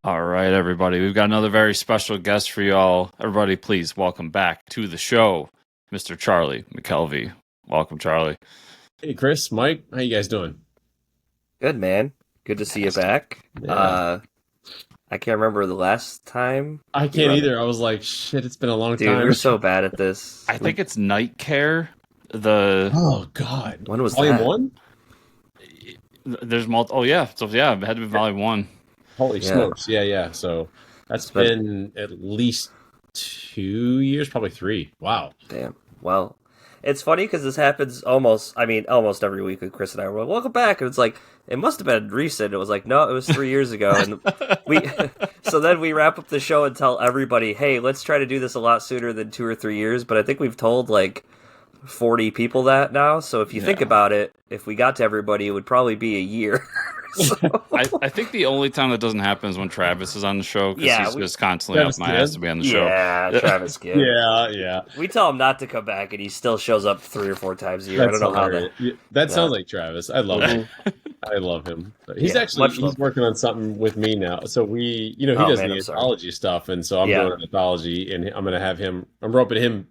All right, everybody. We've got another very special guest for y'all. Everybody, please welcome back to the show, Mr. Charlie McElvy. Welcome, Charlie. Hey, Chris, Mike, how you guys doing? Good man. Good to see you back. Yeah. I can't remember the last time I we can't run it. either. I was like, shit, it's been a long Dude, time. we're so bad at this. I think it's Night Care. The Oh, God. When was Volume that? 1? there's multi. Oh yeah, so yeah, it had to be volume one. Holy Yeah. smokes. Yeah. So that's It's been been at least 2 years, probably 3. Wow. damn. Well, it's funny because this happens almost every week with Chris and I. We're like, welcome back, and it's like it must have been recent. It was like, no, it was 3 years ago, and we. So then we wrap up the show and tell everybody, hey, let's try to do this a lot sooner than 2 or 3 years. But I think we've told like 40 people that now. So if you think Yeah. about it, if we got to everybody, it would probably be a year. So, I think the only time that doesn't happen is when Travis is on the show because Yeah, he's we- just constantly Travis up my ass Kidd? to be on the show. yeah, Travis Kidd. Yeah. We tell him not to come back, and he still shows up 3 or 4 times a year. I That's don't know how hilarious. That sounds Yeah. like Travis. I love him. I love him. He's Yeah, actually much love. working on something with me now. So he Oh, does man, the I'm sorry. anthology stuff, and so I'm Yeah. doing an anthology, and I'm going to have him. I'm roping him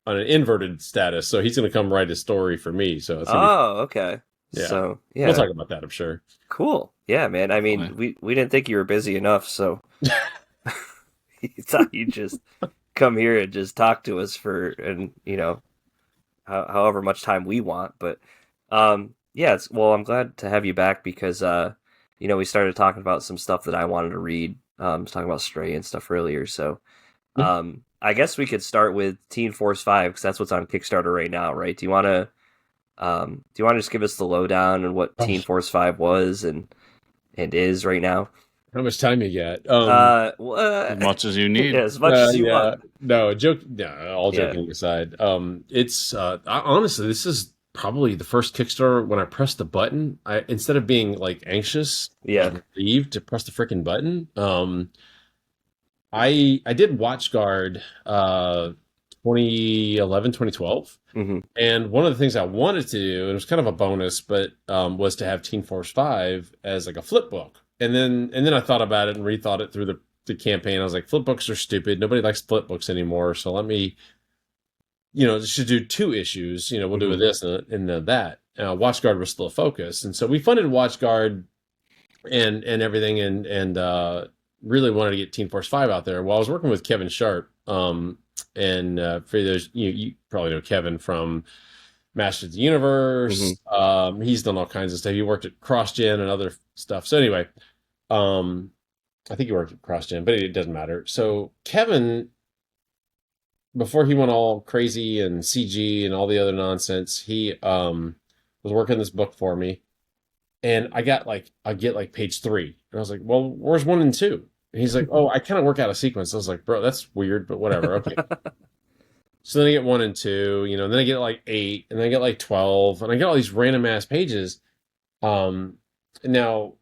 on an inverted status, so he's going to come write a story for me. So it's gonna Oh, okay. Yeah. So be, yeah, we'll talk about that, I'm sure. cool. Yeah, man. I mean, Definitely. we didn't think you were busy enough, so he thought you'd just come here and just talk to us for however much time we want. But yeah, well, I'm glad to have you back because we started talking about some stuff that I wanted to read. I was talking about Stray and stuff earlier, so I guess we could start with Teen Force 5 because that's what's on Kickstarter right now, right? Do you want to just give us the lowdown on what Teen Force 5 was and is right now? How much time you got? As much as you need. Yeah, as much as you want. No, joke. No, all Yeah. joking aside. It's honestly, this is probably the first Kickstarter when I pressed the button. Instead of being like anxious, Yeah. and relieved to press the freaking button. I did WatchGuard 2011, 2012. hmm And one of the things I wanted to do, and it was kind of a bonus, but was to have Teen Force 5 as like a flip book. And then I thought about it and rethought it through the campaign. I was like, flip books are stupid. Nobody likes flip books anymore. So let me, just do 2 issues. We'll do this and that. WatchGuard was still a focus. And so we funded WatchGuard and everything and really wanted to get Teen Force 5 out there. Well, I was working with Kevin Sharp. And for those, you probably know Kevin from Masters of the Universe. He's done all kinds of stuff. He worked at CrossGen and other stuff. So anyway, I think he worked at CrossGen, but it doesn't matter. So Kevin, before he went all crazy and CG and all the other nonsense, he was working this book for me, and I get like page 3, and I was like, well, where's 1 and 2? And he's like, oh, I kind of work out a sequence. I was like, bro, that's weird, but whatever. Okay. So then I get 1 and 2, then I get like 8, and then I get like 12, and I get all these random ass pages. Now,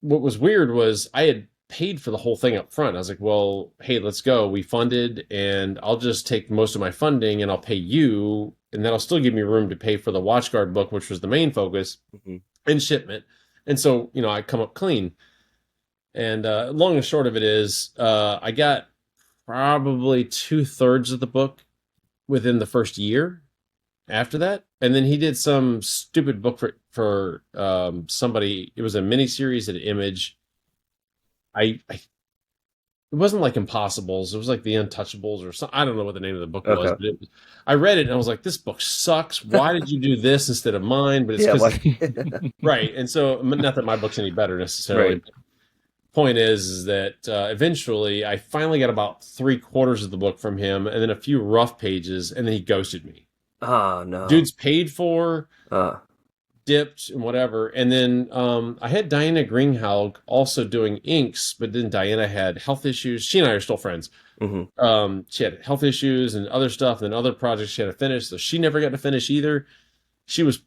what was weird was I had paid for the whole thing up front. I was like, well, hey, let's go. We funded, and I'll just take most of my funding, and I'll pay you, and that'll still give me room to pay for the WatchGuard book, which was the main focus, and shipment. And so, I come up clean. And long and short of it is, I got probably 2/3 of the book within the first year after that. And then he did some stupid book for somebody. It was a miniseries at Image. It wasn't like Impossibles. It was like The Untouchables or something. I don't know what the name of the book was. Okay. But I read it and I was like, this book sucks. Why did you do this instead of mine? But it's because right. And so, not that my book's any better necessarily. Right. Point is that eventually I finally got about 3/4 of the book from him, and then a few rough pages, and then he ghosted me. Oh no, Dude's paid for, Uh, dipped, and whatever. And then I had Diana Greenhalgh also doing inks, but then Diana had health issues. She and I are still friends. She had health issues and other stuff, and then other projects she had to finish, so she never got to finish either. She was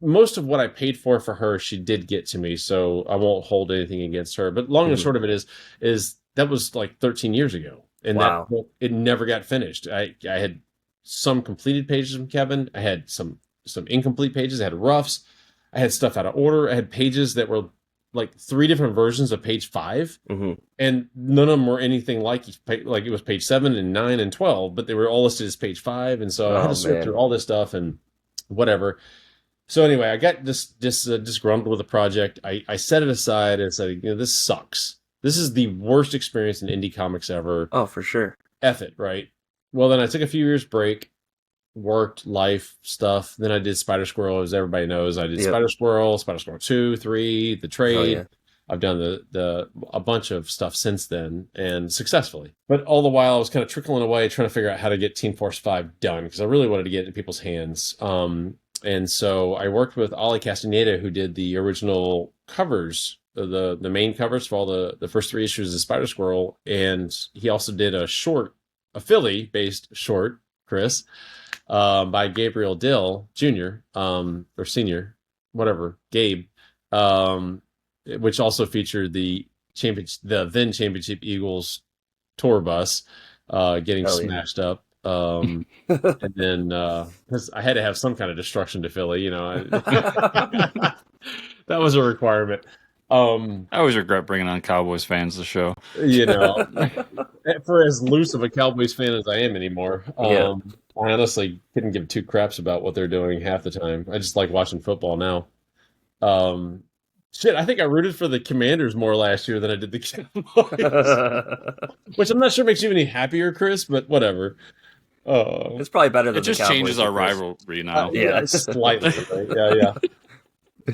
most of what I paid for her, she did get to me, so I won't hold anything against her. But long and short of it is that was like 13 years ago, and Wow. that it never got finished. I had some completed pages from Kevin. I had some incomplete pages. I had roughs. I had stuff out of order. I had pages that were like 3 different versions of page 5, and none of them were anything like it was page 7 and 9 and 12, but they were all listed as page 5, and so I had to sort through all this stuff and whatever. So anyway, I got disgruntled with the project. I set it aside and said, this sucks. This is the worst experience in indie comics ever. Oh, for sure. F it, right? Well, then I took a few years break, worked, life stuff. Then I did Spider Squirrel, as everybody knows. I did Spider Squirrel 2, 3, The Trade. I've done a bunch of stuff since then, and successfully. But all the while, I was kind of trickling away, trying to figure out how to get Team Force 5 done, because I really wanted to get it in people's hands. And so I worked with Ollie Castaneda, who did the original covers, the main covers for all the first 3 issues of Spider Squirrel, and he also did a Philly-based short, Chris, by Gabriel Dill Jr. Or Senior, whatever, Gabe, which also featured the then championship Eagles tour bus getting smashed up. And then because I had to have some kind of destruction to Philly, that was a requirement. I always regret bringing on Cowboys fans to the show. For as loose of a Cowboys fan as I am anymore, I honestly couldn't give 2 craps about what they're doing half the time. I just like watching football now. I think I rooted for the Commanders more last year than I did the Cowboys, which I'm not sure makes you any happier, Chris, but whatever. It's probably better than it just the Cowboys changes our rivalry now. Slightly. Right? Yeah.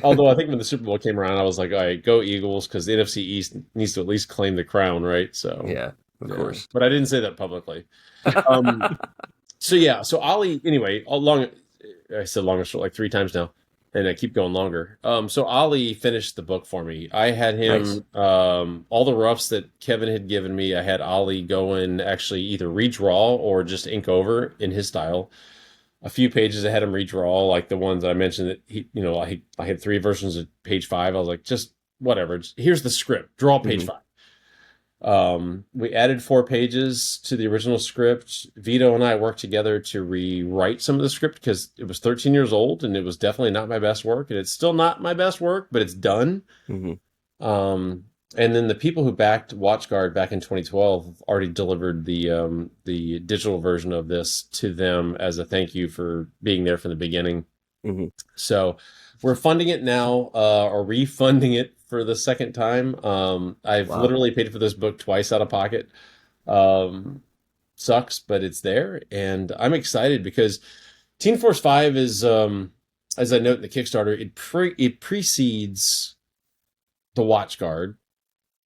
Although I think when the Super Bowl came around, I was like, all right, go Eagles, because the NFC East needs to at least claim the crown, right? So of course. But I didn't say that publicly. So Ollie, anyway, I said long and short like 3 times now, and I keep going longer. So Ollie finished the book for me. I had him, all the roughs that Kevin had given me, I had Ollie go and actually either redraw or just ink over in his style. A few pages I had him redraw, like the ones I mentioned that I had 3 versions of page 5. I was like, just whatever. Here's the script. Draw page 5. We added 4 pages to the original script. Vito and I worked together to rewrite some of the script because it was 13 years old and it was definitely not my best work, and it's still not my best work, but it's done. And then the people who backed WatchGuard back in 2012 already delivered the digital version of this to them as a thank you for being there from the beginning. So we're funding it now, or refunding it for the second time. I've literally paid for this book twice out of pocket. Sucks, but it's there, and I'm excited because Teen Force 5 is, as I note in the Kickstarter, it precedes the WatchGuard.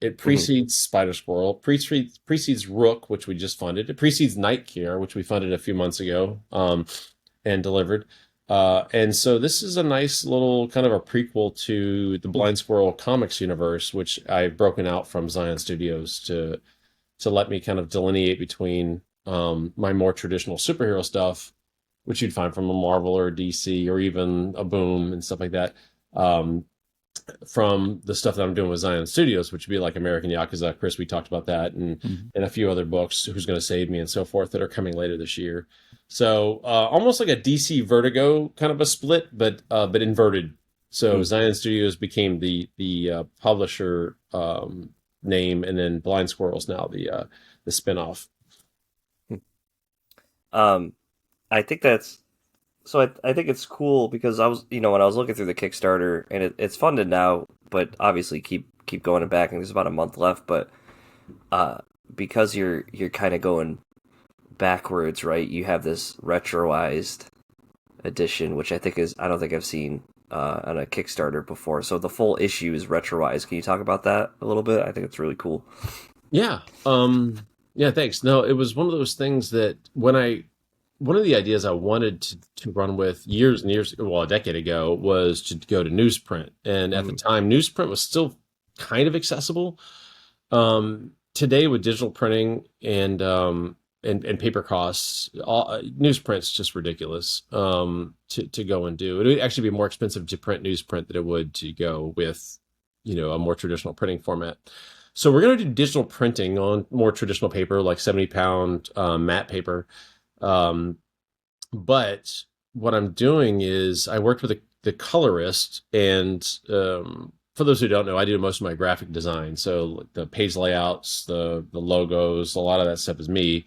It precedes Spider Squirrel, precedes Rook, which we just funded. It precedes Night Care, which we funded a few months ago and delivered. And so this is a nice little kind of a prequel to the Blind Squirrel comics universe, which I've broken out from Zion Studios to let me kind of delineate between my more traditional superhero stuff, which you'd find from a Marvel or a DC or even a Boom and stuff like that, from the stuff that I'm doing with Zion Studios, which would be like American Yakuza. Chris, we talked about that, and a few other books, Who's Going to Save Me and so forth, that are coming later this year. So almost like a DC Vertigo kind of a split, but inverted. So Zion Studios became the publisher name, and then Blind Squirrel's now the spinoff. I think that's so. I think it's cool because I was, when I was looking through the Kickstarter, and it's funded now, but obviously keep going and back, and there's about a month left. But because you're kind of going backwards, right? You have this retroized edition, which I don't think I've seen on a Kickstarter before. So the full issue is retroized. Can you talk about that a little bit? I think it's really cool. Yeah. Yeah, thanks. No, it was one of those things that one of the ideas I wanted to run with years and years, a decade ago, was to go to newsprint. And at the time, newsprint was still kind of accessible. Today, with digital printing and paper costs, newsprint's just ridiculous to go and do. It would actually be more expensive to print newsprint than it would to go with, a more traditional printing format. So we're going to do digital printing on more traditional paper, like 70-pound matte paper. But what I'm doing is I worked with the colorist, and for those who don't know, I do most of my graphic design. So the page layouts, the logos, a lot of that stuff is me,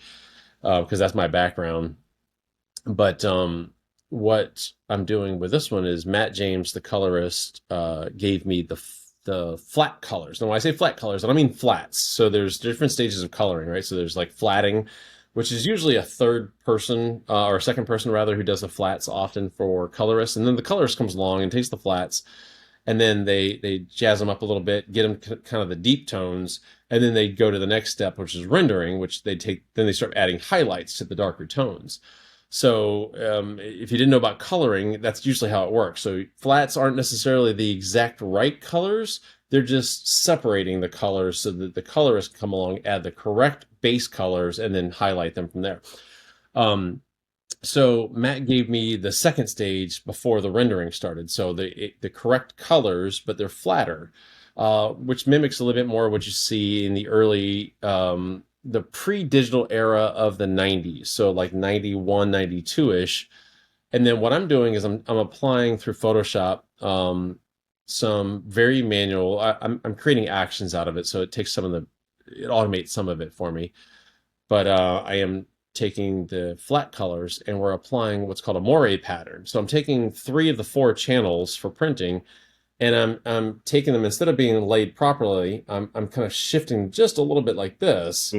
because that's my background. But what I'm doing with this one is Matt James, the colorist, gave me the flat colors. Now, when I say flat colors, I don't mean flats. So there's different stages of coloring, right? So there's like flatting, which is usually a third person or a second person rather who does the flats often for colorists, and then the colorist comes along and takes the flats, and then they jazz them up a little bit, get them kind of the deep tones, and then they go to the next step, which is rendering, which then they start adding highlights to the darker tones. So if you didn't know about coloring, that's usually how it works. So flats aren't necessarily the exact right colors. They're just separating the colors so that the colorists come along, add the correct base colors, and then highlight them from there. So Matt gave me the second stage before the rendering started. So the correct colors, but they're flatter, which mimics a little bit more what you see in the early the pre-digital era of the 90s, so like 91, 92-ish. And then what I'm doing is I'm applying through Photoshop some very manual, I'm creating actions out of it, so it automates some of it for me. But I am taking the flat colors and we're applying what's called a moire pattern. So I'm taking 3 of the 4 channels for printing, and I'm taking them, instead of being laid properly, I'm kind of shifting just a little bit like this,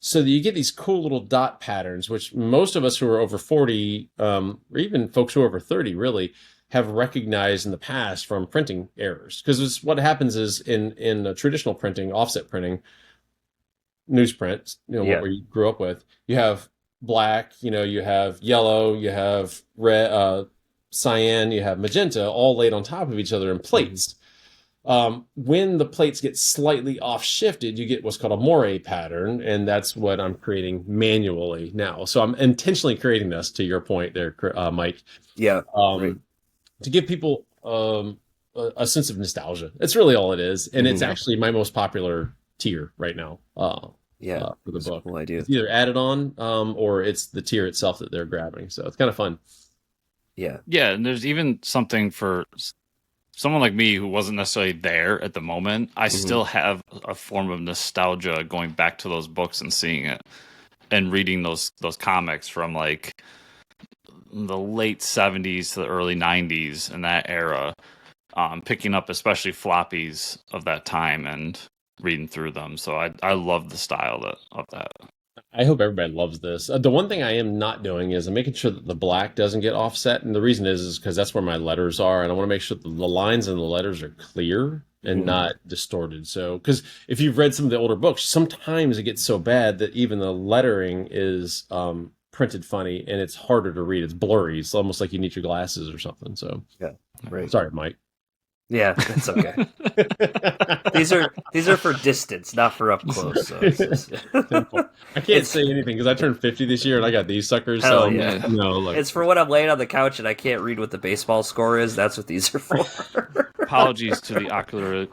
so that you get these cool little dot patterns, which most of us who are over 40, or even folks who are over 30 really, have recognized in the past from printing errors. Because what happens is in traditional printing, offset printing, newsprint, what you grew up with, you have black, you have yellow, you have red, cyan, you have magenta, all laid on top of each other in plates. When the plates get slightly off shifted, you get what's called a moire pattern, and that's what I'm creating manually now. So I'm intentionally creating this, to your point there, Mike. Yeah. To give people a sense of nostalgia. It's really all it is, and it's actually my most popular tier right now. For the book. Cool idea. It's either added on, or it's the tier itself that they're grabbing. So it's kind of fun. Yeah, and there's even something for someone like me who wasn't necessarily there at the moment. I still have a form of nostalgia going back to those books and seeing it and reading those comics from like the late 70s to the early 90s in that era, picking up especially floppies of that time and reading through them. So I love the style of that. I hope everybody loves this. The one thing I am not doing is I'm making sure that the black doesn't get offset. And the reason is because that's where my letters are. And I want to make sure that the lines and the letters are clear and not distorted. So, because if you've read some of the older books, sometimes it gets so bad that even the lettering is printed funny and it's harder to read. It's blurry. It's almost like you need your glasses or something. So, yeah, right. Sorry, Mike. Yeah, that's okay. These are for distance, not for up close. So I can't say anything because I turned 50 this year and I got these suckers. Hell so yeah. It's for when I'm laying on the couch and I can't read what the baseball score is. That's what these are for. Apologies to the ocular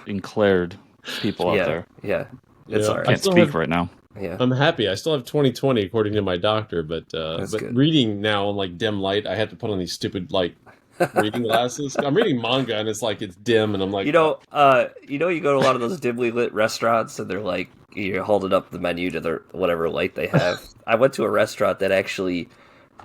impaired people out there. Yeah, it's all right. I can't speak right now. Yeah, I'm happy. I still have 20/20 according to my doctor, but good. Reading now in like dim light, I have to put on these stupid reading glasses. I'm reading manga and it's dim, and I'm like, you go to a lot of those dimly lit restaurants and they're like, you're holding up the menu to their whatever light they have. I went to a restaurant that actually,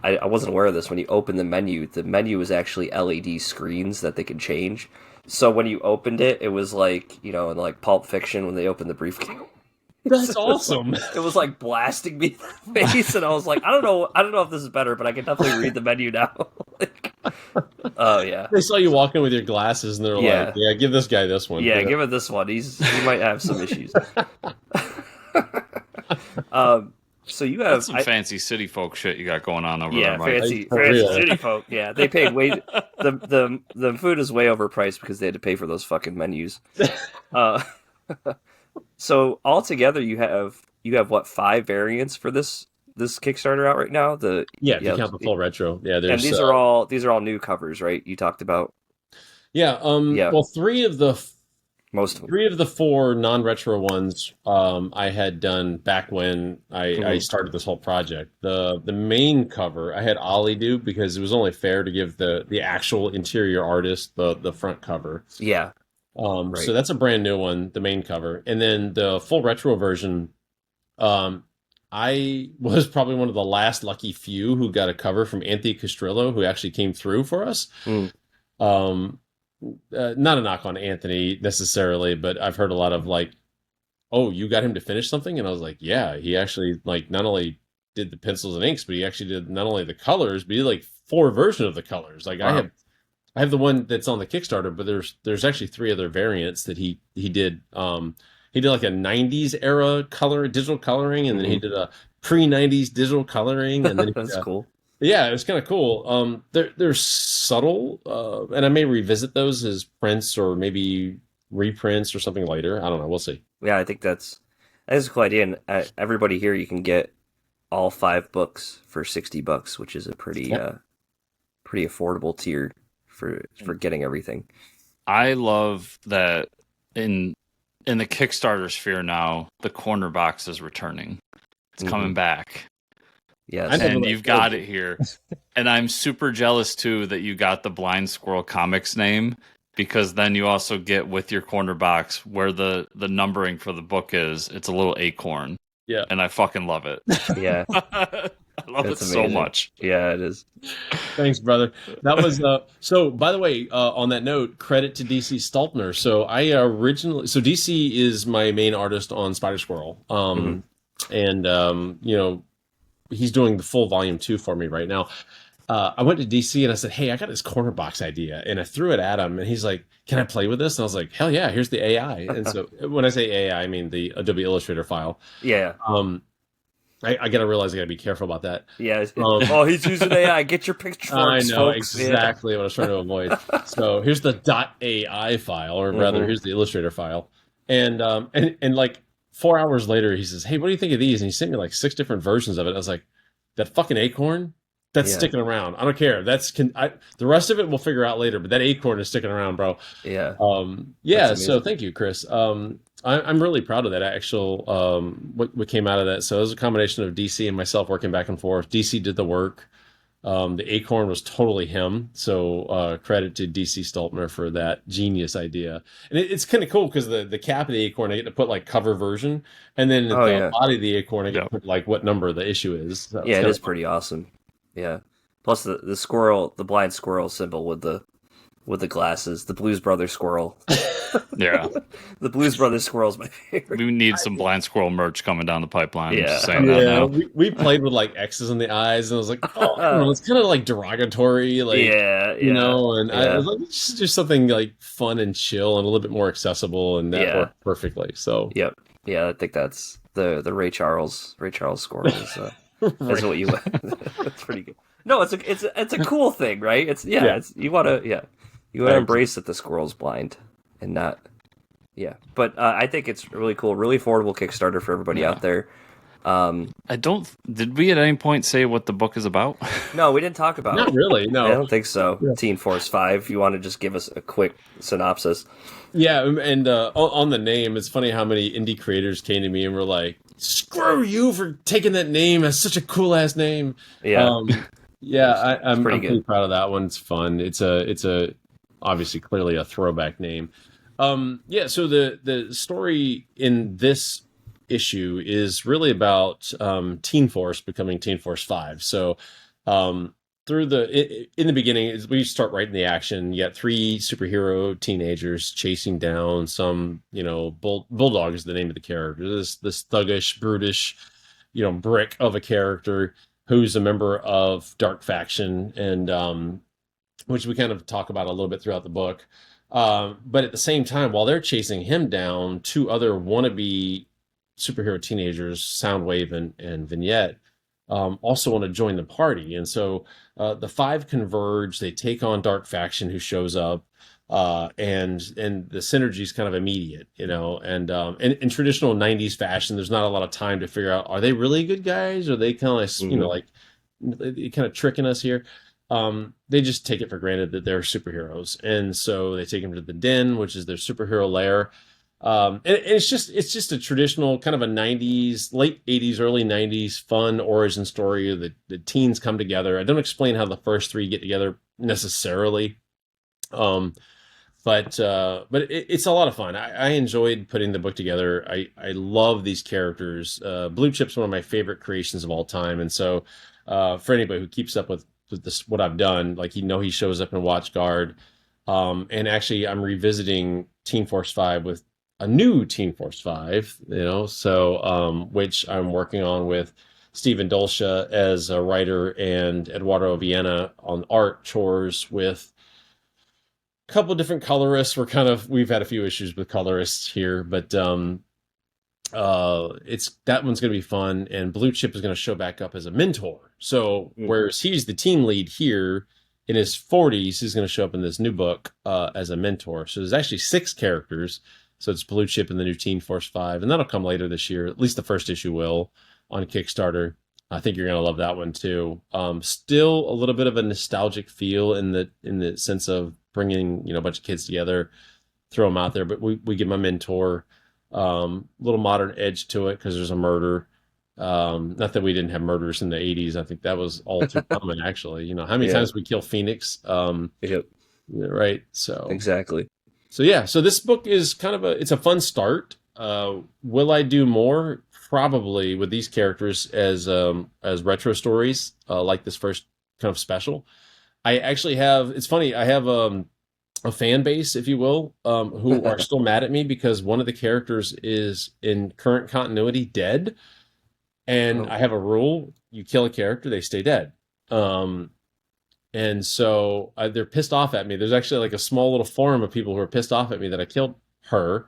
I wasn't aware of this. When you open the menu was actually LED screens that they could change. So when you opened it, it was like, in like Pulp Fiction when they opened the briefcase. That's awesome. It was like blasting me in the face, and I was like, I don't know if this is better, but I can definitely read the menu now. Oh yeah. They saw you walk in with your glasses, and they're like, "Yeah, give this guy this one." Yeah, give it this one. He might have some issues. So you have some fancy city folk shit you got going on over there, Mike. fancy city folk. Yeah, they paid way. The food is way overpriced because they had to pay for those fucking menus. So altogether, you have what, 5 variants for this Kickstarter out right now? If you count the full retro. Yeah, and these are all new covers, right? You talked about. Yeah. Well, 3 of the Most of them. 3 of the 4 non-retro ones I had done back when I started this whole project. The main cover I had Ollie do because it was only fair to give the actual interior artist the front cover. Yeah. Right. Right. So that's a brand new one, the main cover. And then the full retro version, I was probably one of the last lucky few who got a cover from Anthony Castrillo, who actually came through for us. Um, not a knock on Anthony necessarily, but I've heard a lot of like, oh, you got him to finish something? And I was like, yeah, he actually like not only did the pencils and inks, but he actually did not only the colors, but he did like 4 versions of the colors. Like Wow. I have the one that's on the Kickstarter, but there's actually 3 other variants that he did. He did like a 90s era digital coloring, and then he did a pre-90s digital coloring, and then That's cool. Yeah, it was kind of cool. They're subtle, and I may revisit those as prints or maybe reprints or something later. I don't know. We'll see. Yeah, I think that's a cool idea. And everybody here, you can get all 5 books for $60, which is a pretty pretty affordable tier for getting everything. I love that in the Kickstarter sphere now, the corner box is returning. It's coming back. Yes. And you've got it here. And I'm super jealous too that you got the Blind Squirrel Comics name, because then you also get with your corner box where the numbering for the book is. It's a little acorn. Yeah. And I fucking love it. Yeah. I love That's it so amazing. much. Yeah, it is. Thanks, brother. That was so. By the way, on that note, credit to DC Stulpner. So DC is my main artist on Spider Squirrel, and you know, he's doing the full volume 2 for me right now. I went to DC and I said, hey, I got this corner box idea, and I threw it at him, and he's like, can I play with this? And I was like, hell yeah, here's the AI. And so when I say AI, I mean the Adobe Illustrator file. Yeah. I gotta realize I gotta be careful about that. Yeah. Oh, he's using AI. Get your picture. I know folks. exactly what I was trying to avoid. So here's the .ai file, or rather, here's the Illustrator file, and like 4 hours later, he says, "Hey, what do you think of these?" And he sent me like 6 different versions of it. I was like, "That fucking acorn, that's sticking around. I don't care. The rest of it we'll figure out later, but that acorn is sticking around, bro." Yeah. Yeah. So thank you, Chris. I'm really proud of that actual what came out of that. So it was a combination of DC and myself working back and forth. DC did the work. The acorn was totally him. So credit to DC Stulpner for that genius idea. And it's kind of cool because the cap of the acorn, I get to put like cover version, and then the body of the acorn, I get to put like what number the issue is. So yeah, it is pretty awesome. Yeah. Plus the squirrel, the blind squirrel symbol with the glasses, the Blues Brothers squirrel. Yeah. The Blues Brothers squirrel is my favorite. We need some Blind Squirrel merch coming down the pipeline. Yeah. Just saying that now. We played with like X's in the eyes, and I was like, oh, I don't know, it's kind of like derogatory, like you know. And I was like, it's just something like fun and chill and a little bit more accessible, and that worked perfectly. So yeah, I think that's the Ray Charles squirrel is that's what you. That's pretty good. No, it's a cool thing, right? It's you want to embrace that the squirrel's blind and not. Yeah, but I think it's really cool, really affordable Kickstarter for everybody out there. Did we at any point say what the book is about? No, we didn't talk about Not it. really, no. I don't think so. Yeah. Teen Force 5, you want to just give us a quick synopsis? Yeah, and on the name, it's funny how many indie creators came to me and were like, screw you for taking that name. That's such a cool-ass name. Yeah. I'm pretty proud of that one. It's fun. It's a obviously clearly a throwback name. So the story in this issue is really about Teen Force becoming Teen Force 5. So in the beginning, we start right in the action. You got 3 superhero teenagers chasing down some, Bulldog is the name of the character. This thuggish, brutish, brick of a character who's a member of Dark Faction, and which we kind of talk about a little bit throughout the book. But at the same time, while they're chasing him down, 2 other wannabe superhero teenagers, Soundwave and Vignette, also want to join the party. And so the 5 converge. They take on Dark Faction, who shows up, and the synergy is kind of immediate, And in traditional 90s fashion, there's not a lot of time to figure out, are they really good guys? Or are they kind of like, like kind of tricking us here? they just take it for granted that they're superheroes, and so they take them to the Den, which is their superhero lair. And it's just a traditional kind of a 90s, late 80s, early 90s fun origin story. The teens come together. I don't explain how the first three get together necessarily. But it's a lot of fun. I enjoyed putting the book together. I love these characters. Blue Chip's one of my favorite creations of all time. And so for anybody who keeps up with this, what I've done, like, he shows up in Watch Guard. And actually I'm revisiting Teen Force 5 with a new Teen Force 5, so which I'm working on with Stephen Dolsha as a writer and Eduardo Viena on art chores with a couple of different colorists. We've had a few issues with colorists here, but that one's going to be fun. And Blue Chip is going to show back up as a mentor. So whereas he's the team lead here, in his 40s, he's going to show up in this new book as a mentor. So there's actually 6 characters. So it's Blue Chip and the new Teen Force 5, and that'll come later this year. At least the first issue will, on Kickstarter. I think you're going to love that one too. Still a little bit of a nostalgic feel in the sense of bringing a bunch of kids together, throw them out there. But we give them a mentor, little modern edge to it because there's a murder. Not that we didn't have murders in the 80s. I think that was all too common, actually. How many times we kill Phoenix? Yep. Right. So exactly. So yeah, so this book is it's a fun start. Will I do more? Probably, with these characters as retro stories, like this first kind of special. I actually have, it's funny, I have a fan base, if you will, who are still mad at me because one of the characters is in current continuity dead. And I have a rule: you kill a character, they stay dead. And so they're pissed off at me. There's actually like a small little forum of people who are pissed off at me that I killed her.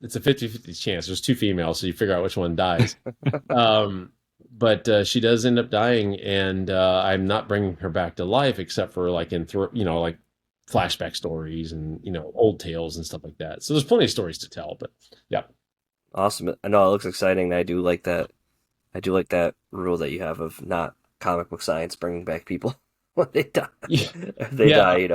It's a 50-50 chance. There's 2 females, so you figure out which one dies. But she does end up dying, and I'm not bringing her back to life except for like like flashback stories and old tales and stuff like that. So there's plenty of stories to tell. But yeah, awesome. I know it looks exciting. I do like that. I do like that rule that you have of not comic book science bringing back people when they die. Yeah. If they die,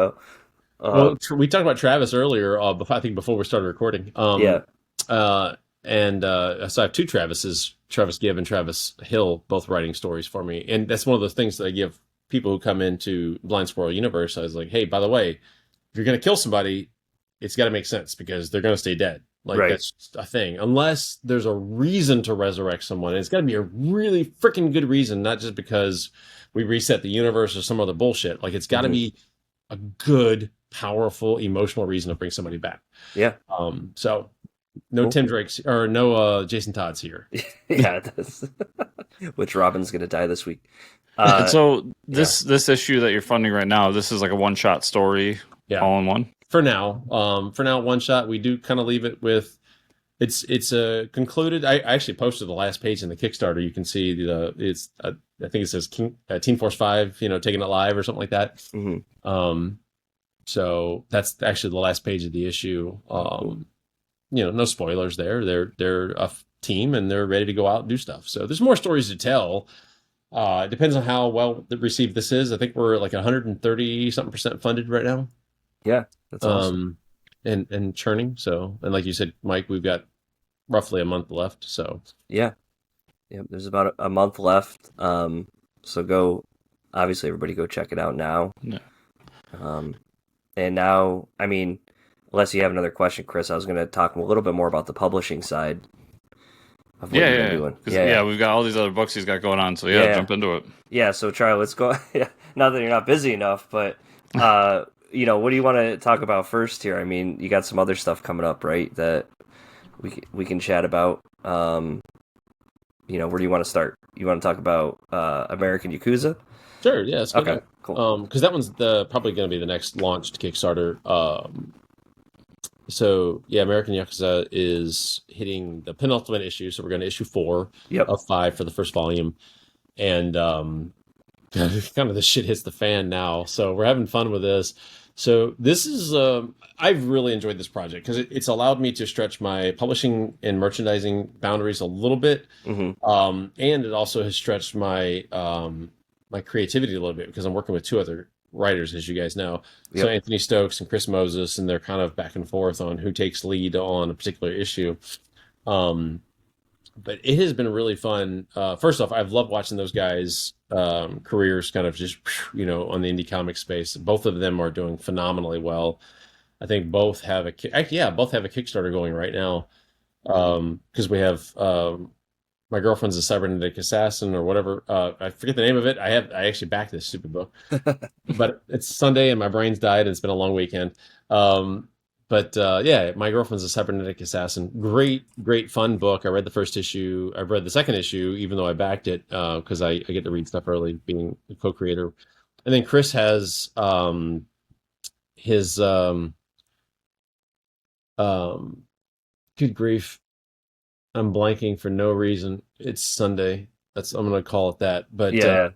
well, we talked about Travis earlier. I think before we started recording. So I have 2 Travises, Travis Gibb and Travis Hill, both writing stories for me. And that's one of those things that I give people who come into Blind Squirrel Universe. I was like, hey, by the way, if you're going to kill somebody, it's got to make sense because they're going to stay dead. That's just a thing. Unless there's a reason to resurrect someone. And it's got to be a really freaking good reason, not just because we reset the universe or some other bullshit. Like, it's got to be a good, powerful, emotional reason to bring somebody back. Yeah. So no Tim Drake's or no Jason Todd's here. Yeah. Which Robin's going to die this week. So this issue that you're funding right now, this is like a one-shot story, all in one. For now, one shot. We do kind of leave it with it's concluded. I actually posted the last page in the Kickstarter. You can see I think it says Teen Force 5, taking it live or something like that. Mm-hmm. So that's actually the last page of the issue. No spoilers there. They're a team and they're ready to go out and do stuff. So there's more stories to tell. It depends on how well received this is. I think we're like 130 something % funded right now. Yeah, that's awesome. And churning. So, and like you said, Mike, we've got roughly a month left. So yeah, there's about a month left. So obviously everybody go check it out now. Yeah. And now, I mean, unless you have another question, Chris, I was going to talk a little bit more about the publishing side of what you've been doing. We've got all these other books he's got going on. So jump into it. Yeah. So Charlie, let's go. Not that you're not busy enough, but what do you want to talk about first here? I mean, you got some other stuff coming up, right? That we can chat about. Where do you want to start? You want to talk about American Yakuza? Sure. Yeah. Okay. Cool. Because that one's probably going to be the next launched Kickstarter. So yeah, American Yakuza is hitting the penultimate issue. So we're going to issue 4 of 5 for the first volume, and kind of the shit hits the fan now. So we're having fun with this. So this is I've really enjoyed this project because it's allowed me to stretch my publishing and merchandising boundaries a little bit, and it also has stretched my my creativity a little bit because I'm working with two other writers, as you guys know. Yep. So Anthony Stokes and Chris Moses, and they're kind of back and forth on who takes lead on a particular issue. But it has been really fun. First off, I've loved watching those guys' careers kind of just, on the indie comic space. Both of them are doing phenomenally well. I think both have both have a Kickstarter going right now. Because we have My Girlfriend's a Cybernetic Assassin or whatever. I forget the name of it. I actually backed this stupid book, but it's Sunday and my brain's died and it's been a long weekend. Yeah, My Girlfriend's a Cybernetic Assassin. Great, fun book. I read the first issue. I've read the second issue, even though I backed it, because I get to read stuff early, being a co-creator. And then Chris has his good grief, I'm blanking for no reason. It's Sunday. I'm going to call it that. But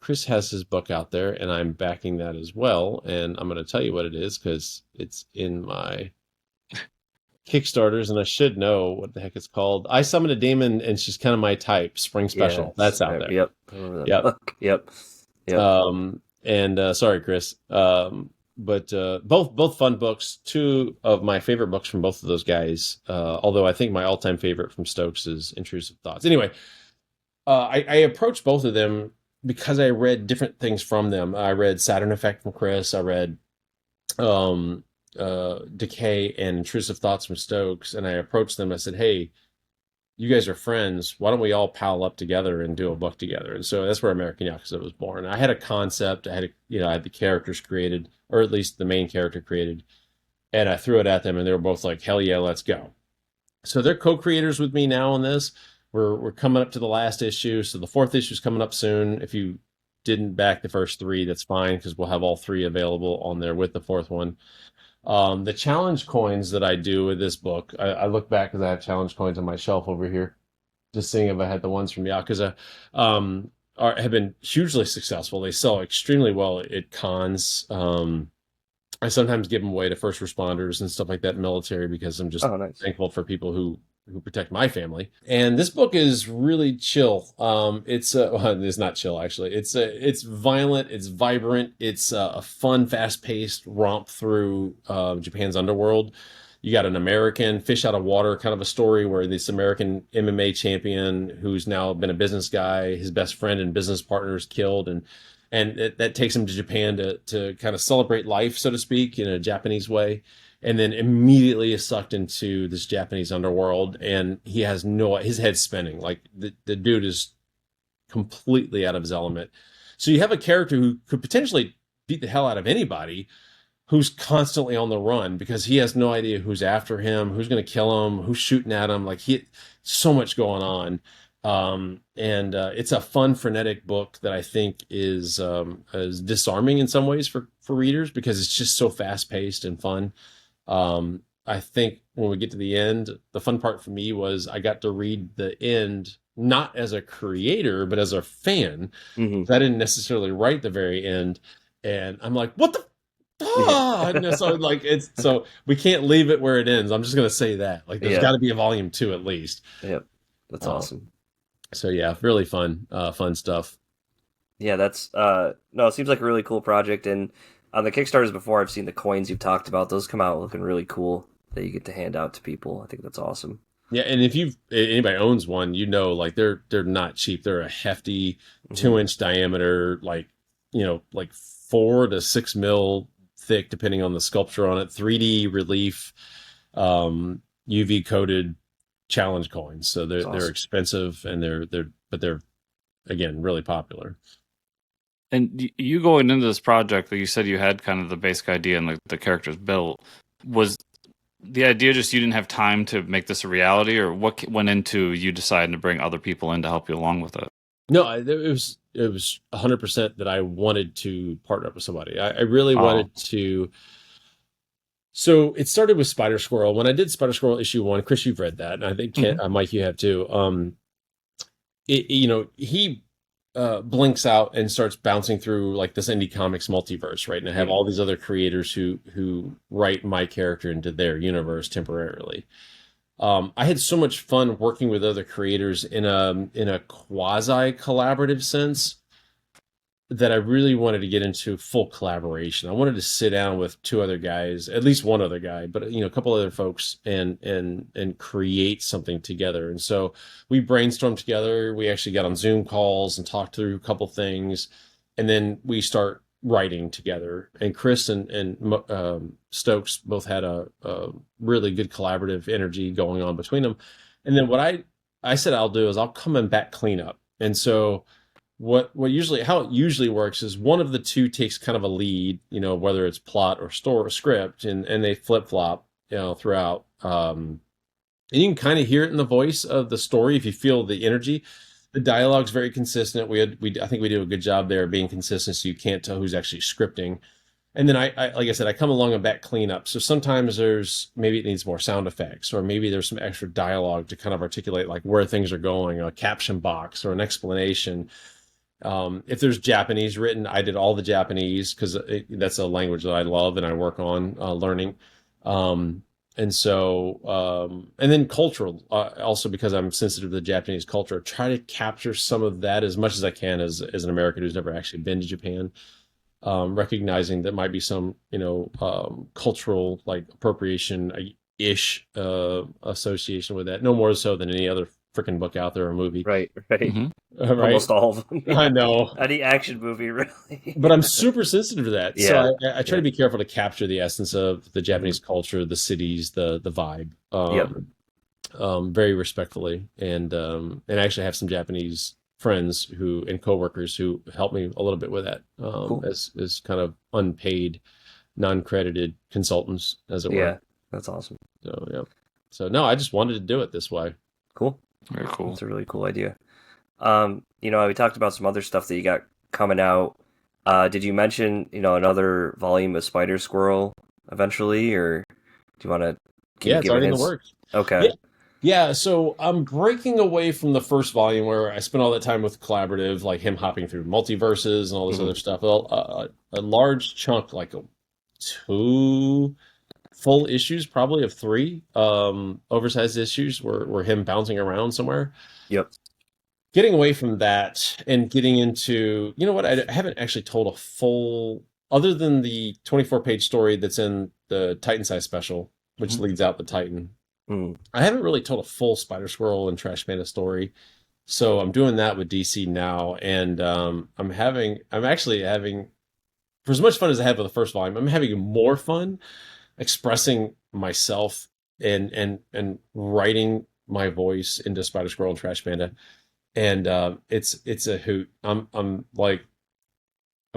Chris has his book out there, and I'm backing that as well. And I'm going to tell you what it is because it's in my Kickstarters, and I should know what the heck it's called. I Summoned a Demon, and she's kind of my type. Spring Special. Yes. That's out there. Yep. I remember that book. Yep. Sorry, Chris. But both fun books. Two of my favorite books from both of those guys. Although I think my all-time favorite from Stokes is Intrusive Thoughts. Anyway, I approached both of them because I read different things from them. I read Saturn Effect from Chris. I read Decay and Intrusive Thoughts from Stokes. And I approached them. I said, hey, you guys are friends. Why don't we all pal up together and do a book together? And so that's where American Yakuza was born. I had a concept. I had the characters created, or at least the main character created, and I threw it at them, and they were both like, hell yeah, let's go. So they're co-creators with me now on this. We're coming up to the last issue, so the fourth issue is coming up soon. If you didn't back the first three, that's fine, because we'll have all three available on there with the fourth one. The challenge coins that I do with this book, I look back because I have challenge coins on my shelf over here, just seeing if I had the ones from Yakuza, have been hugely successful. They sell extremely well at cons. I sometimes give them away to first responders and stuff like that, military, because I'm just thankful for people who protect my family. And this book is really chill. It's not chill, actually. It's violent. It's vibrant. It's a fun, fast-paced romp through Japan's underworld. You got an American fish out of water kind of a story where this American MMA champion who's now been a business guy, his best friend and business partner is killed, and that takes him to Japan to kind of celebrate life, so to speak, in a Japanese way. And then immediately is sucked into this Japanese underworld, and he has his head's spinning. Like the dude is completely out of his element. So you have a character who could potentially beat the hell out of anybody, who's constantly on the run because he has no idea who's after him, who's going to kill him, who's shooting at him. Like so much going on. And it's a fun, frenetic book that I think is disarming in some ways for readers because it's just so fast paced and fun. I think when we get to the end, the fun part for me was I got to read the end, not as a creator, but as a fan. Mm-hmm. I didn't necessarily write the very end. And I'm like, what the? So we can't leave it where it ends. I'm just going to say that. Like, there's got to be a volume 2 at least. Yep. That's awesome. So yeah, really fun stuff. Yeah, that's it seems like a really cool project. And on the Kickstarters before, I've seen the coins you've talked about. Those come out looking really cool that you get to hand out to people. I think that's awesome. Yeah, and if anybody owns one, like they're not cheap. They're a hefty 2-inch diameter, like 4 to 6 mil thick, depending on the sculpture on it. 3D relief, UV coated challenge coins. So they're expensive, and they're again really popular. And you going into this project, like you said, you had kind of the basic idea and the characters built. Was the idea just you didn't have time to make this a reality, or what went into you deciding to bring other people in to help you along with it? No, it was 100% that I wanted to partner up with somebody. I really wanted to. So it started with Spider Squirrel. When I did Spider Squirrel issue 1, Chris, you've read that, and I think Mike, you have too. He blinks out and starts bouncing through like this indie comics multiverse, right? And I have all these other creators who write my character into their universe temporarily. I had so much fun working with other creators in a quasi collaborative sense. that I really wanted to get into full collaboration. I wanted to sit down with two other guys, at least one other guy, but a couple other folks, and create something together. And so we brainstormed together. We actually got on Zoom calls and talked through a couple things, and then we start writing together. And Chris and Stokes both had a really good collaborative energy going on between them. And then what I said I'll do is I'll come and back clean up. And so how it usually works is one of the two takes kind of a lead, whether it's plot or story or script, and they flip flop, throughout. And you can kind of hear it in the voice of the story if you feel the energy. The dialogue's very consistent. I think we do a good job there of being consistent, so you can't tell who's actually scripting. And then I like I said, I come along and back clean up. So sometimes maybe it needs more sound effects, or maybe there's some extra dialogue to kind of articulate like where things are going, a caption box or an explanation. If there's Japanese written, I did all the Japanese because that's a language that I love and I work on learning. And then cultural, also because I'm sensitive to the Japanese culture, try to capture some of that as much as I can as an American who's never actually been to Japan, recognizing that might be some, cultural like appropriation-ish association with that. No more so than any other freaking book out there or movie. Right. Right? Almost all of them. I know. Any action movie, really. But I'm super sensitive to that. Yeah. So I try to be careful to capture the essence of the Japanese culture, the cities, the vibe, very respectfully. And I actually have some Japanese friends and coworkers who help me a little bit with that, Cool. as kind of unpaid, non-credited consultants, as it were. Yeah, that's awesome. So, yeah. So, no, I just wanted to do it this way. Cool. Very cool. That's a really cool idea. We talked about some other stuff that you got coming out. Did you mention, another volume of Spider Squirrel eventually, or do you want to? Yeah, it's already in the works. Okay. Yeah, so I'm breaking away from the first volume where I spent all that time with collaborative, like him hopping through multiverses and all this other stuff. A large chunk, like 2 full issues, probably of 3 oversized issues, were him bouncing around somewhere. Yep. Getting away from that and getting into, I haven't actually told a full, other than the 24-page story that's in the Titan size special, which leads out the Titan. I haven't really told a full Spider Squirrel and Trash Panda story, so I'm doing that with DC now, and I'm actually having, for as much fun as I had with the first volume, I'm having more fun expressing myself and writing my voice into Spider Squirrel and Trash Panda, and it's a hoot. I'm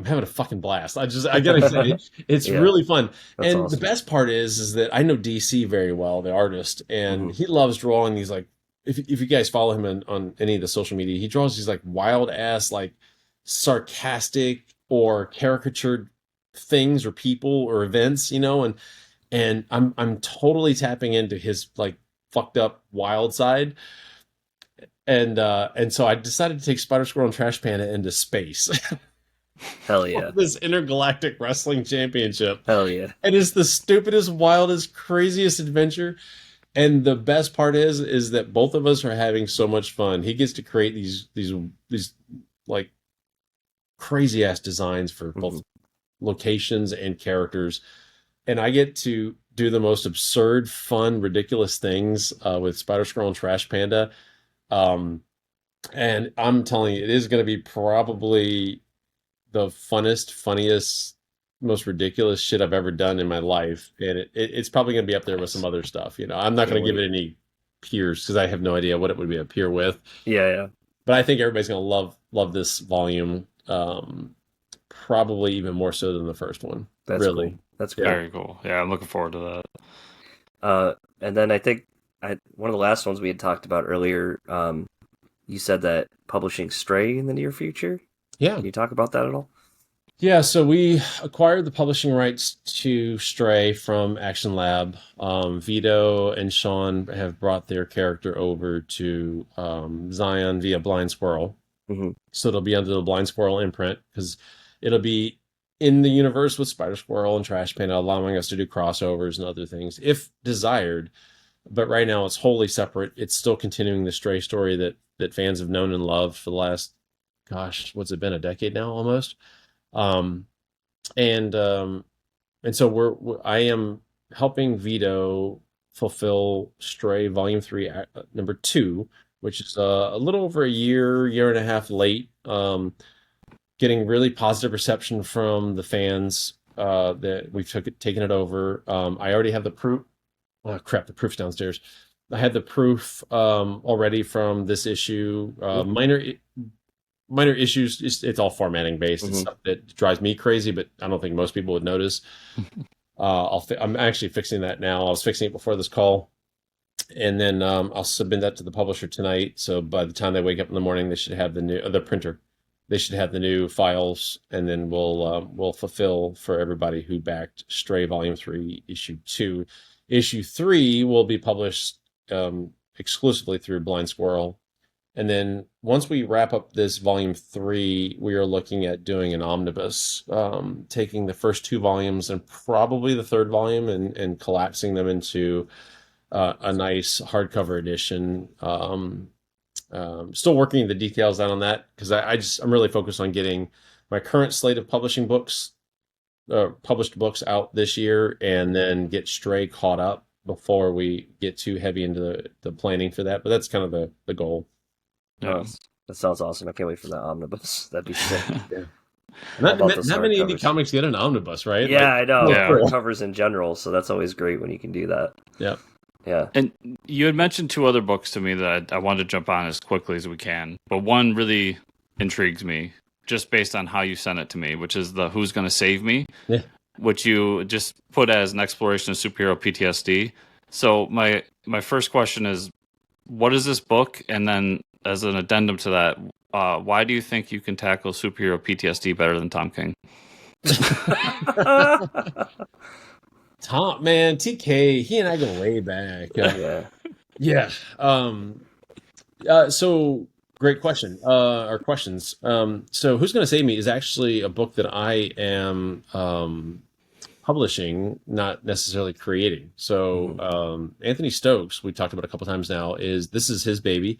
having a fucking blast. I gotta say, it's really fun. That's and awesome. The best part is that I know DC very well, the artist, and he loves drawing these, like, if you guys follow him on any of the social media, he draws these like wild ass, like sarcastic or caricatured things or people or events, and I'm totally tapping into his like fucked up wild side. And so I decided to take Spider Squirrel and Trash Panda into space. Hell yeah. This intergalactic wrestling championship. Hell yeah. And it's the stupidest, wildest, craziest adventure. And the best part is that both of us are having so much fun. He gets to create these like crazy ass designs for both locations and characters. And I get to do the most absurd, fun, ridiculous things with Spider Squirrel and Trash Panda. And I'm telling you, it is going to be probably the funnest, funniest, most ridiculous shit I've ever done in my life. And it's probably going to be up there with some other stuff. I'm not going to give it any peers because I have no idea what it would be a peer with. Yeah. But I think everybody's going to love this volume, probably even more so than the first one. That's really cool. That's cool. Very cool. Yeah, I'm looking forward to that. And then I think one of the last ones we had talked about earlier, you said that publishing Stray in the near future. Yeah. Can you talk about that at all? Yeah, so we acquired the publishing rights to Stray from Action Lab. Vito and Sean have brought their character over to Zion via Blind Squirrel. So it'll be under the Blind Squirrel imprint because it'll be in the universe with Spider Squirrel and Trash Panda, allowing us to do crossovers and other things if desired. But right now it's wholly separate. It's still continuing the Stray story that fans have known and loved for the last gosh, what's it been, a decade now almost? Um, and I am helping Vito fulfill Stray Volume 3, number 2, which is a little over a year and a half late. Getting really positive reception from the fans that we've taken it over. I already have the proof. Oh, crap, the proof's downstairs. I had the proof already from this issue. Minor issues. It's all formatting based. It's stuff that drives me crazy, but I don't think most people would notice. I'm actually fixing that now. I was fixing it before this call, and then I'll submit that to the publisher tonight. So by the time they wake up in the morning, they should have the printer. They should have the new files, and then we'll fulfill for everybody who backed Stray Volume 3, Issue 2. Issue 3 will be published exclusively through Blind Squirrel. And then once we wrap up this Volume 3, we are looking at doing an omnibus, taking the first 2 volumes and probably the 3rd volume and collapsing them into a nice hardcover edition. Still working the details out on that because I'm really focused on getting my current slate of published books out this year, and then get Stray caught up before we get too heavy into the planning for that. But that's kind of the goal. Yeah. That sounds awesome. I can't wait for that omnibus. That'd be sick. Yeah. Not many indie comics get an omnibus, right? Yeah, I know. Yeah. Covers in general, so that's always great when you can do that. Yeah. Yeah. And you had mentioned 2 other books to me that I wanted to jump on as quickly as we can. But one really intrigues me just based on how you sent it to me, which is the Who's Gonna Save Me? Yeah. Which you just put as an exploration of superhero PTSD. So my first question is, what is this book? And then as an addendum to that, why do you think you can tackle superhero PTSD better than Tom King? Tom, man, TK, he and I go way back. Yeah. So great question. Or questions. So Who's Gonna Save Me is actually a book that I am publishing, not necessarily creating. So Anthony Stokes, we talked about a couple times now, this is his baby.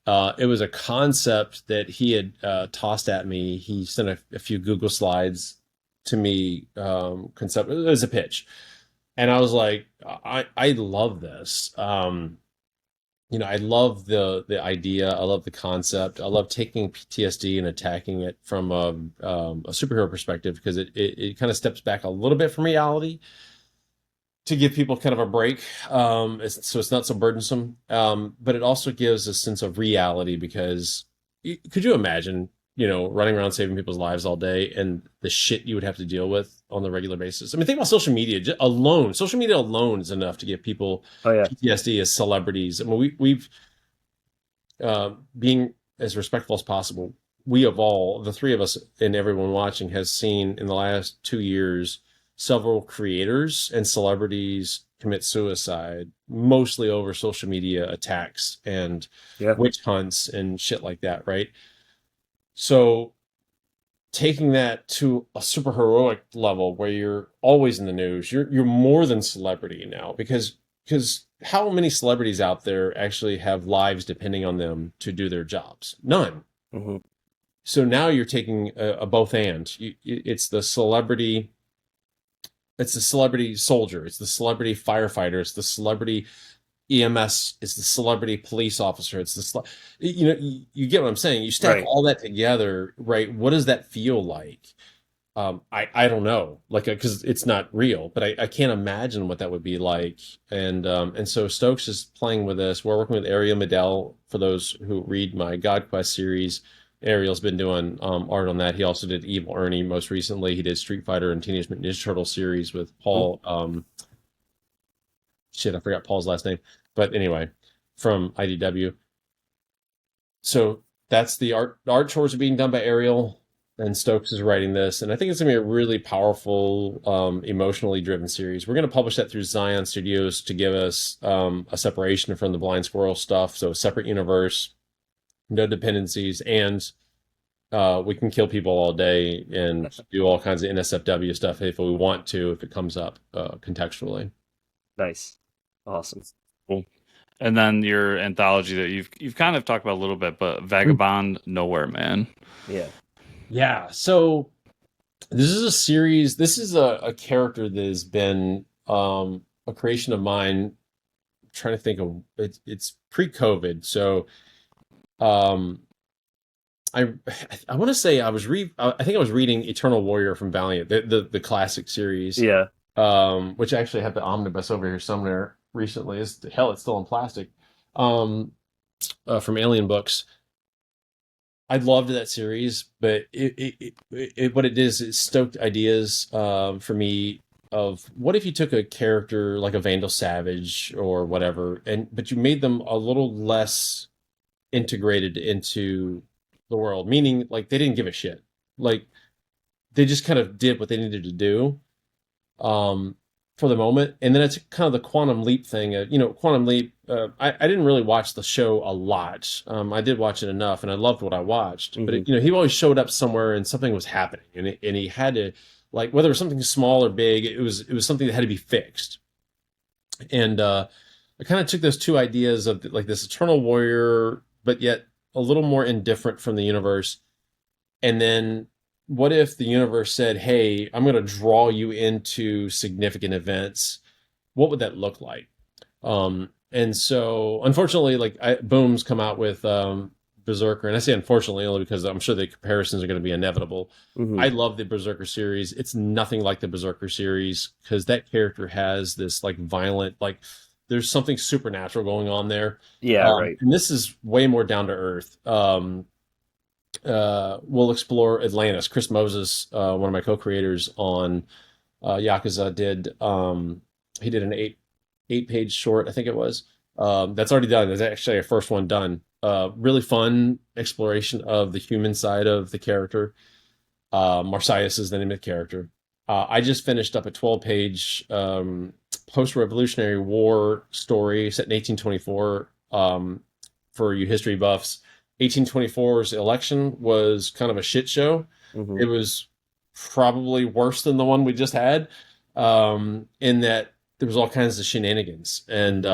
It was a concept that he had tossed at me. He sent a few Google slides to me. Concept, it was a pitch, and I was like, I love this. I love the idea. I love the concept. I love taking PTSD and attacking it from a superhero perspective, because it kind of steps back a little bit from reality to give people kind of a break. So it's not so burdensome. But it also gives a sense of reality, because could you imagine, running around saving people's lives all day and the shit you would have to deal with on the regular basis? I mean, think about social media alone. Social media alone is enough to give people PTSD as celebrities. I mean, we've being as respectful as possible, we of all, the 3 of us and everyone watching, has seen in the last 2 years several creators and celebrities commit suicide, mostly over social media attacks and witch hunts and shit like that, right? So taking that to a super heroic level where you're always in the news, you're more than celebrity now, because how many celebrities out there actually have lives depending on them to do their jobs? None. Mm-hmm. So now you're taking a both and. It's the celebrity soldier, it's the celebrity firefighter, it's the celebrity EMS, it's the celebrity police officer, it's the you get what I'm saying. You stack all that together, right? What does that feel like? I don't know, because it's not real, but I can't imagine what that would be like. And so Stokes is playing with this. We're working with Ariel Medell. For those who read my God Quest series, Ariel's been doing art on that. He also did Evil Ernie most recently. He did Street Fighter and Teenage Mutant Ninja Turtle series with Paul. I forgot Paul's last name. But anyway, from IDW. So that's the art. The art chores are being done by Ariel, and Stokes is writing this. And I think it's going to be a really powerful, emotionally driven series. We're going to publish that through Zion Studios to give us a separation from the Blind Squirrel stuff. So a separate universe, no dependencies, and we can kill people all day and do all kinds of NSFW stuff if we want to, if it comes up contextually. Nice. Awesome. Cool. And then your anthology that you've kind of talked about a little bit, but Vagabond, Nowhere Man. Yeah. So this is a series. This is a character that has been a creation of mine. I'm trying to think of it's pre-COVID. So I want to say I think I was reading Eternal Warrior from Valiant, the classic series. Yeah. Which I actually have the omnibus over here somewhere recently. It's still in plastic. From Alien Books. I loved that series, but what it is, it stoked ideas for me of what if you took a character like a Vandal Savage or whatever, but you made them a little less integrated into the world, meaning like they didn't give a shit. Like they just kind of did what they needed to do for the moment. And then it's kind of the Quantum Leap thing. Quantum Leap, I didn't really watch the show a lot. I did watch it enough and I loved what I watched. Mm-hmm. But, he always showed up somewhere and something was happening. And he had to, like, whether it was something small or big, it was something that had to be fixed. And I kind of took those two ideas of like this Eternal Warrior, but yet a little more indifferent from the universe. And then what if the universe said, hey, I'm going to draw you into significant events? What would that look like? And so, unfortunately, like Boom's come out with Berserker, and I say unfortunately only because I'm sure the comparisons are going to be inevitable. Mm-hmm. I love the Berserker series. It's nothing like the Berserker series because that character has this like violent, like there's something supernatural going on there. Yeah, right. And this is way more down to earth. We'll explore Atlantis. Chris Moses, one of my co-creators on Yakuza, did he did an eight-page short, I think it was. That's already done. There's actually a first one done. Really fun exploration of the human side of the character. Marsyas is the name of the character. I just finished up a 12-page post-Revolutionary War story set in 1824 for you history buffs. 1824's election was kind of a shit show. Mm-hmm. It was probably worse than the one we just had, in that there was all kinds of shenanigans. And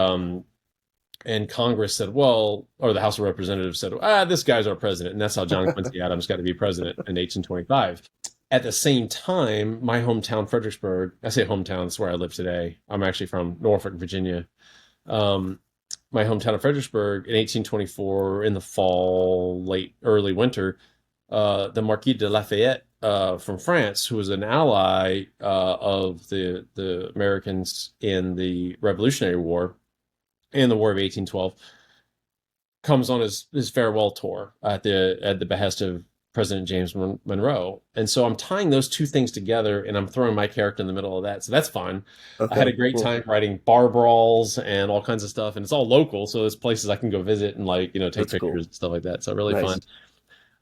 Congress said, or the House of Representatives said, this guy's our president. And that's how John Quincy Adams got to be president in 1825. At the same time, my hometown, Fredericksburg, I say hometown, that's where I live today. I'm actually from Norfolk, Virginia. My hometown of Fredericksburg in 1824 in the fall, early winter, the Marquis de Lafayette from France, who was an ally of the Americans in the Revolutionary War and the War of 1812, comes on his farewell tour at the behest of President James Monroe. And so I'm tying those two things together and I'm throwing my character in the middle of that. So that's fun. Okay, I had a great time writing bar brawls and all kinds of stuff. And it's all local. So there's places I can go visit and take that's pictures cool. And stuff like that. So really nice.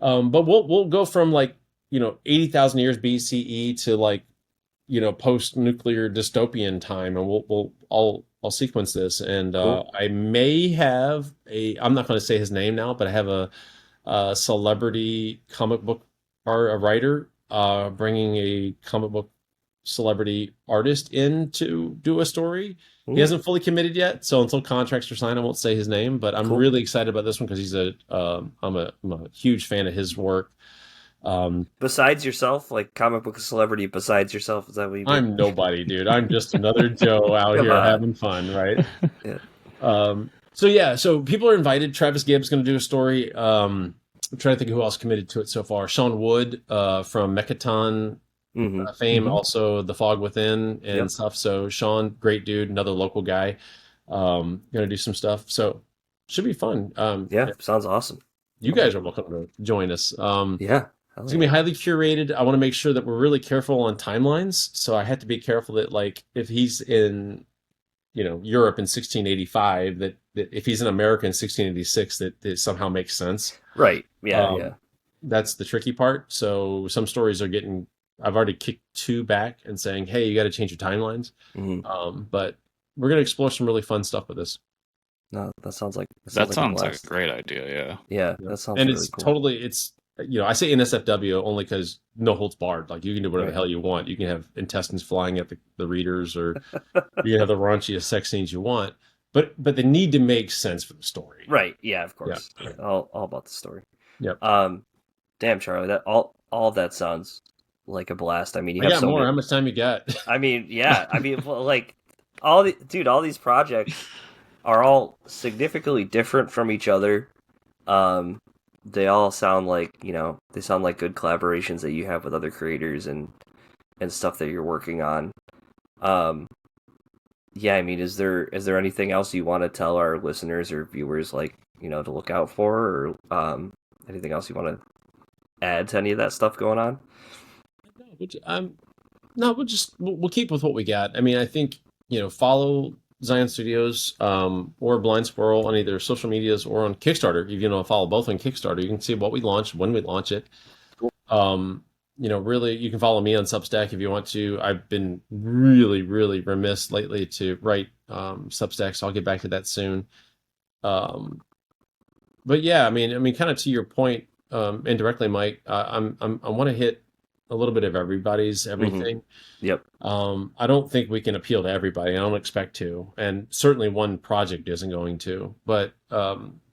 Fun. But we'll go from 80,000 years BCE to post-nuclear dystopian time. And I'll sequence this. And cool. I may have I'm not going to say his name now, but I have a celebrity comic book writer bringing a comic book celebrity artist in to do a story. Ooh. He hasn't fully committed yet, so until contracts are signed, I won't say his name. But I'm really excited about this one because I'm a huge fan of his work. Besides yourself, like comic book celebrity besides yourself, is that what you mean? I'm nobody, dude. I'm just another Joe out here having fun, right? Yeah. So people are invited. Travis Gibbs going to do a story. I'm trying to think of who else committed to it so far. Sean Wood from Mechaton fame, mm-hmm. also The Fog Within and stuff. So Sean, great dude, another local guy, going to do some stuff. So should be fun. Sounds awesome. You guys are welcome to join us. It's going to be highly curated. I want to make sure that we're really careful on timelines. So I have to be careful that if he's in Europe in 1685, that if he's in America in 1686, that it somehow makes sense. Right. Yeah. That's the tricky part. So some stories I've already kicked 2 back and saying, hey, you got to change your timelines. Mm-hmm. But we're going to explore some really fun stuff with this. No, that sounds like a great idea. Yeah. Yeah. That sounds and really it's cool. Totally, it's, I say NSFW only because no holds barred. Like you can do whatever the hell you want. You can have intestines flying at the readers, or you can have the raunchiest sex scenes you want. but they need to make sense for the story. Right. Yeah, of course. Yeah. All about the story. Yep. Damn, Charlie, that all of that sounds like a blast. I mean, you I have got so more. many... How much time you got? I mean, yeah. I mean, well, like all these projects are all significantly different from each other. They all sound like, they sound like good collaborations that you have with other creators and stuff that you're working on. Yeah, I mean, is there anything else you want to tell our listeners or viewers, like, to look out for, or anything else you want to add to any of that stuff going on? No, we'll keep with what we got. I mean, I think, follow Zion Studios or Blind Squirrel on either social medias or on Kickstarter. If you follow both on Kickstarter, you can see what we launch, when we launch it. Cool. Really, you can follow me on Substack if you want to. I've been really, really remiss lately to write Substack, so I'll get back to that soon. But yeah, I mean, kind of to your point, indirectly, Mike, I want to hit a little bit of everybody's everything. Mm-hmm. Yep. I don't think we can appeal to everybody. I don't expect to, and certainly one project isn't going to. But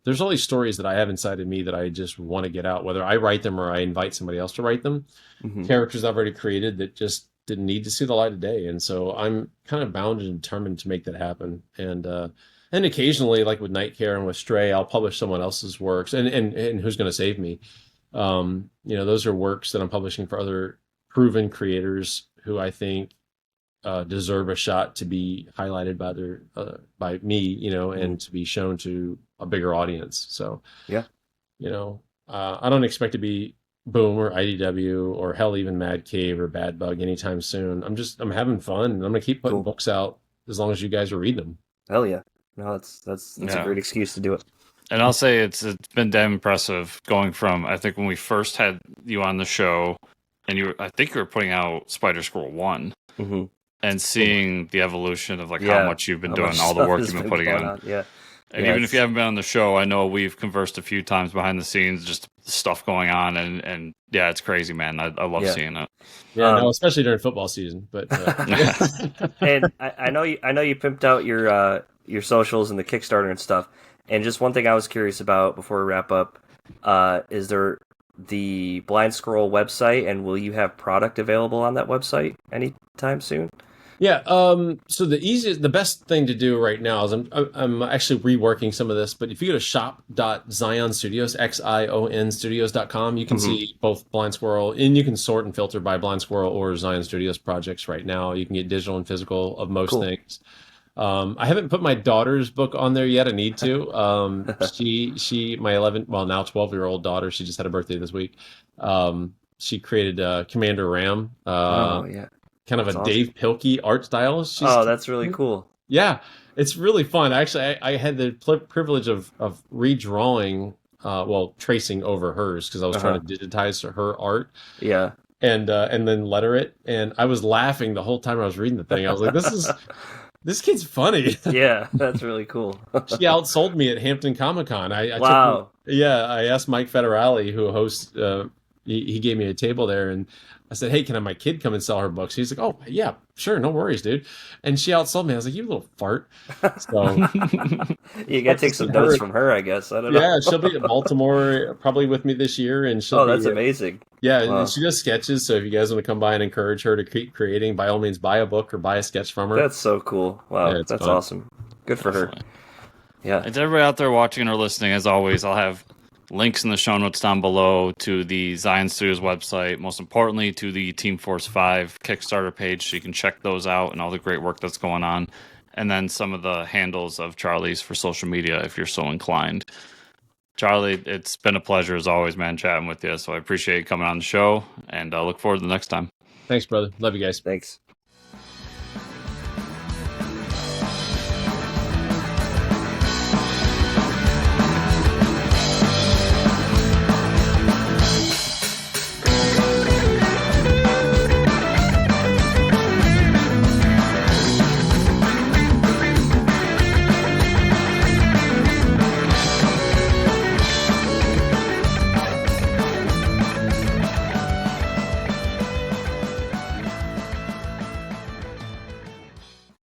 there's all these stories that I have inside of me that I just want to get out, whether I write them or I invite somebody else to write them. Mm-hmm. Characters I've already created that just didn't need to see the light of day, and so I'm kind of bound and determined to make that happen. And occasionally, like with Night Care and with Stray, I'll publish someone else's works, and Who's Going to Save Me. Those are works that I'm publishing for other proven creators who I think deserve a shot to be highlighted by me, and to be shown to a bigger audience. So, yeah, I don't expect to be Boom or IDW or hell, even Mad Cave or Bad Bug anytime soon. I'm having fun, and I'm gonna keep putting books out as long as you guys are reading them. Hell yeah! No, that's a great excuse to do it. And I'll say it's been damn impressive going from, I think when we first had you on the show, and I think you were putting out Spider Squirrel 1, mm-hmm. and seeing the evolution of how much you've been doing, all the work you've been putting in. Yeah. And even if you haven't been on the show, I know we've conversed a few times behind the scenes, just stuff going on, and yeah, it's crazy, man. I love seeing it. Yeah, no, especially during football season. But and I know you pimped out your socials and the Kickstarter and stuff. And just one thing I was curious about before we wrap up, is there the Blind Squirrel website, and will you have product available on that website anytime soon? Yeah. So the best thing to do right now is I'm actually reworking some of this, but if you go to shop.zionstudios, XION Studios.com, you can mm-hmm. see both Blind Squirrel, and you can sort and filter by Blind Squirrel or Zion Studios projects right now. You can get digital and physical of most things. I haven't put my daughter's book on there yet. I need to. She my 12-year-old daughter, she just had a birthday this week. She created Commander Ram. Kind of that's a awesome. Dave Pilkey art style. That's really cool. Yeah, it's really fun. Actually, I had the privilege of redrawing, tracing over hers because I was trying to digitize her art. Yeah. And then letter it. And I was laughing the whole time I was reading the thing. I was like, this kid's funny. Yeah, that's really cool. She outsold me at Hampton Comic-Con. Wow. I asked Mike Federale, who hosts, he gave me a table there, and I said, hey, can my kid come and sell her books? He's like, oh, yeah, sure, no worries, dude. And she outsold me. I was like, you little fart. So you got to take some notes from her, I guess. I don't know. Yeah, she'll be at Baltimore probably with me this year. And that's amazing. Yeah, wow. And she does sketches, so if you guys want to come by and encourage her to keep creating, by all means, buy a book or buy a sketch from her. That's so cool. Wow, yeah, that's fun. Awesome. Good for her. Yeah. And to everybody out there watching or listening, as always, I'll have links in the show notes down below to the Zion Studios website, most importantly to the Team Force 5 Kickstarter page, so you can check those out and all the great work that's going on, and then some of the handles of Charlie's for social media if you're so inclined. Charlie, it's been a pleasure as always, man, chatting with you, so I appreciate you coming on the show, and I look forward to the next time. Thanks, brother. Love you guys. Thanks.